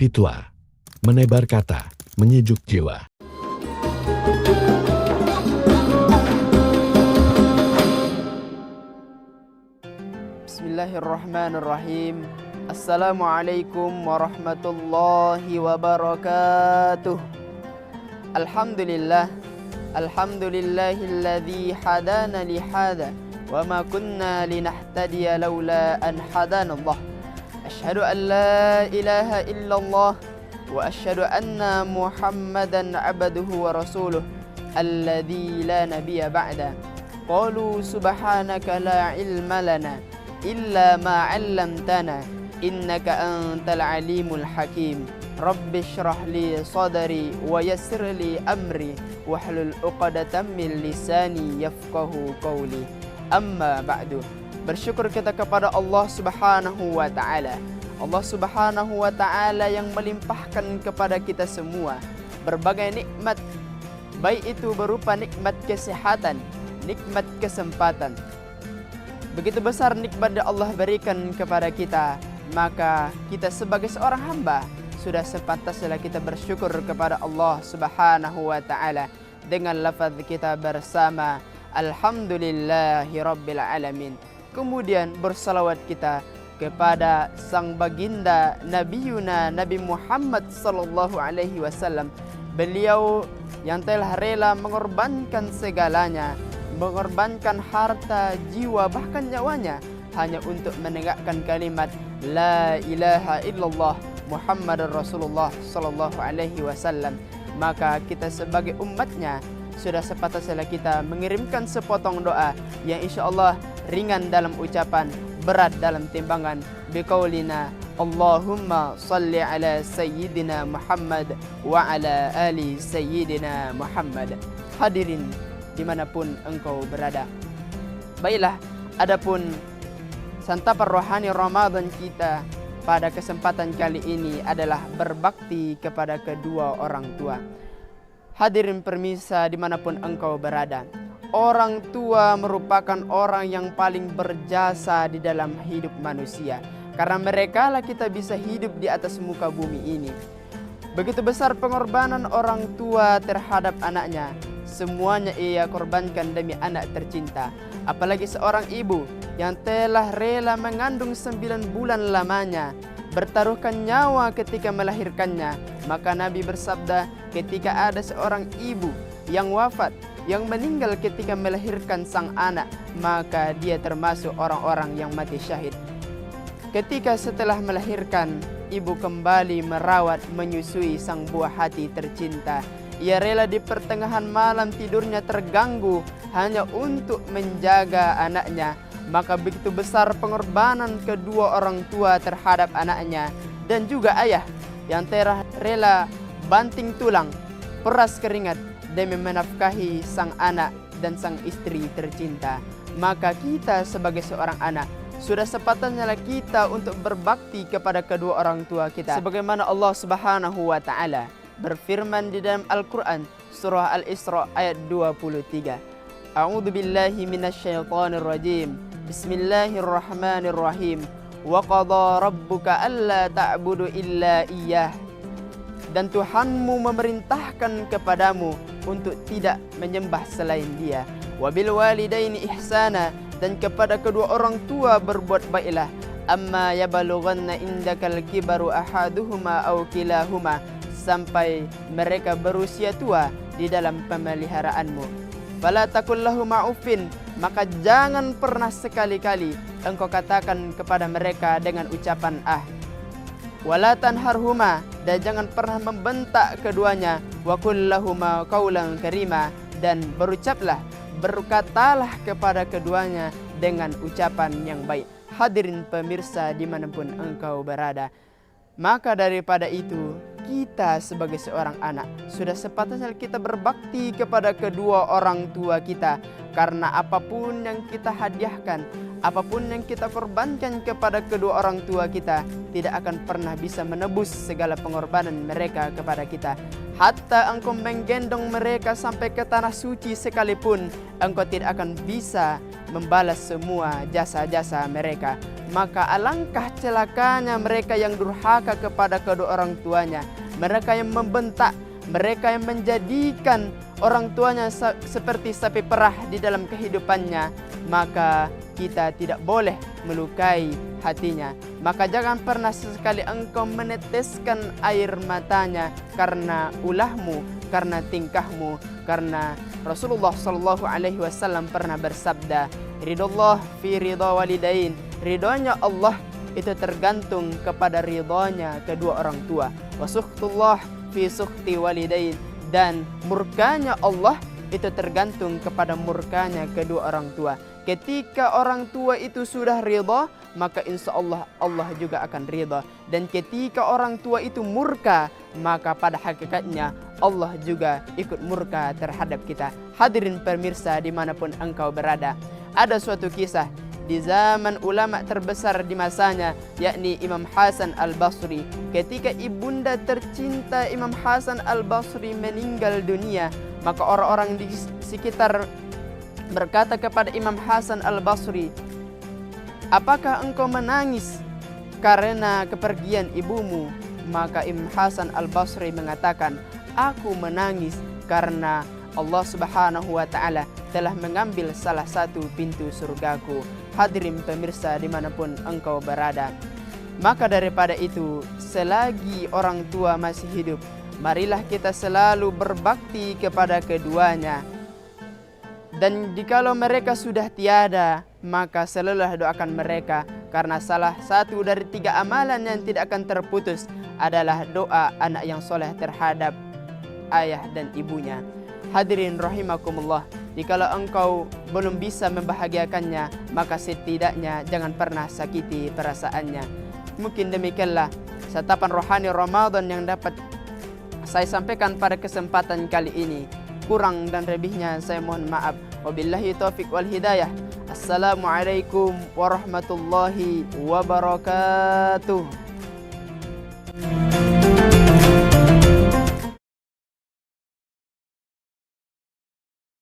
Bakti Tua, menebar kata, menyejuk jiwa. Bismillahirrahmanirrahim. Assalamualaikum warahmatullahi wabarakatuh. Alhamdulillah. Alhamdulillahilladzi hadana li hada wa ma kunna linahtadiya laula an hadanallah. Asyhadu an la ilaha illallah wa asyhadu anna Muhammadan abduhu wa rasuluh alladzi la nabiyya ba'da. Qalu subhanaka la ilma lana illa ma 'allamtana innaka antal alimul hakim. Rabbi shrah li sadri wa yassir li amri wahlul 'uqdatam min lisani yafqahu qawli. Amma ba'du. Bersyukur kita kepada Allah Subhanahu wa taala. Allah Subhanahu wa taala yang melimpahkan kepada kita semua berbagai nikmat, baik itu berupa nikmat kesehatan, nikmat kesempatan. Begitu besar nikmat yang Allah berikan kepada kita, maka kita sebagai seorang hamba sudah sepantasnya kita bersyukur kepada Allah Subhanahu wa taala dengan lafaz kita bersama alhamdulillahi rabbil alamin. Kemudian bersalawat kita kepada sang baginda Nabiuna Nabi Muhammad sallallahu alaihi wasallam. Beliau yang telah rela mengorbankan segalanya, mengorbankan harta, jiwa, bahkan nyawanya hanya untuk menegakkan kalimat la ilaha illallah Muhammadur Rasulullah sallallahu alaihi wasallam. Maka kita sebagai umatnya sudah sepatutnya kita mengirimkan sepotong doa yang insyaallah ringan dalam ucapan, berat dalam timbangan. Biqaulina Allahumma salli ala sayyidina Muhammad wa ala ali sayyidina Muhammad. Hadirin dimanapun engkau berada. Baiklah, adapun santapan rohani Ramadan kita pada kesempatan kali ini adalah berbakti kepada kedua orang tua. Hadirin permisa dimanapun engkau berada, orang tua merupakan orang yang paling berjasa di dalam hidup manusia. Karena mereka lah kita bisa hidup di atas muka bumi ini. Begitu besar pengorbanan orang tua terhadap anaknya. Semuanya ia korbankan demi anak tercinta. Apalagi seorang ibu yang telah rela mengandung 9 bulan lamanya, bertaruhkan nyawa ketika melahirkannya. Maka Nabi bersabda, ketika ada seorang ibu yang wafat, yang meninggal ketika melahirkan sang anak, maka dia termasuk orang-orang yang mati syahid. Ketika setelah melahirkan, ibu kembali merawat, menyusui sang buah hati tercinta. Ia rela di pertengahan malam tidurnya terganggu hanya untuk menjaga anaknya. Maka begitu besar pengorbanan kedua orang tua terhadap anaknya. Dan juga ayah yang rela banting tulang, peras keringat demi menafkahi sang anak dan sang istri tercinta. Maka kita sebagai seorang anak sudah sepatutnya kita untuk berbakti kepada kedua orang tua kita. Sebagaimana Allah Subhanahu wa taala berfirman di dalam Al-Quran surah Al-Isra ayat 23. A'udzu billahi minasyaitonir rajim. Bismillahirrahmanirrahim. Wa qadha rabbuka alla ta'budu illa iyyah. Dan Tuhanmu memerintahkan kepadamu untuk tidak menyembah selain Dia. Wa bil walidaini ihsana, dan kepada kedua orang tua berbuat baiklah. Amma yabalughanna indakal kibaru ahaduhuma aw kilahuma, sampai mereka berusia tua di dalam pemeliharaanmu. Fala taqul lahuma uffin, maka jangan pernah sekali-kali engkau katakan kepada mereka dengan ucapan ah. Wala tanharhuma, dan jangan pernah membentak keduanya. Wa qul lahuma qaulan karima, dan berkatalah kepada keduanya dengan ucapan yang baik. Hadirin pemirsa dimanapun engkau berada, maka daripada itu kita sebagai seorang anak sudah sepatutnya kita berbakti kepada kedua orang tua kita. Karena apapun yang kita hadiahkan, apapun yang kita korbankan kepada kedua orang tua kita, tidak akan pernah bisa menebus segala pengorbanan mereka kepada kita. Hatta engkau menggendong mereka sampai ke tanah suci sekalipun, engkau tidak akan bisa membalas semua jasa-jasa mereka. Maka alangkah celakanya mereka yang durhaka kepada kedua orang tuanya, mereka yang membentak, mereka yang menjadikan orang tuanya seperti sapi perah di dalam kehidupannya. Maka kita tidak boleh melukai hatinya. Maka jangan pernah sesekali engkau meneteskan air matanya karena ulahmu, karena tingkahmu. Karena Rasulullah SAW pernah bersabda, ridullah fi ridha walidain, ridhonya Allah itu tergantung kepada ridhonya kedua orang tua. Wa sukhtullah fi sukhti walidain, dan murkanya Allah itu tergantung kepada murkanya kedua orang tua. Ketika orang tua itu sudah ridha, maka insya Allah Allah juga akan ridha. Dan ketika orang tua itu murka, maka pada hakikatnya Allah juga ikut murka terhadap kita. Hadirin pemirsa dimanapun engkau berada, ada suatu kisah di zaman ulama terbesar di masanya, yakni Imam Hasan Al-Basri. Ketika ibunda tercinta Imam Hasan Al-Basri meninggal dunia, maka orang-orang di sekitar berkata kepada Imam Hasan Al-Basri, apakah engkau menangis karena kepergian ibumu? Maka Imam Hasan Al-Basri mengatakan, aku menangis karena Allah Subhanahu wa Ta'ala telah mengambil salah satu pintu surgaku. Hadirin pemirsa dimanapun engkau berada, maka daripada itu, selagi orang tua masih hidup, marilah kita selalu berbakti kepada keduanya. Dan jikalau mereka sudah tiada, maka selalulah doakan mereka, karena salah satu dari 3 amalan yang tidak akan terputus adalah doa anak yang soleh terhadap ayah dan ibunya. Hadirin rahimakumullah, jikalau engkau belum bisa membahagiakannya, maka setidaknya jangan pernah sakiti perasaannya. Mungkin demikianlah satapan rohani Ramadan yang dapat saya sampaikan pada kesempatan kali ini. Kurang dan lebihnya saya mohon maaf. Wabillahi taufiq wal hidayah. Assalamualaikum warahmatullahi wabarakatuh.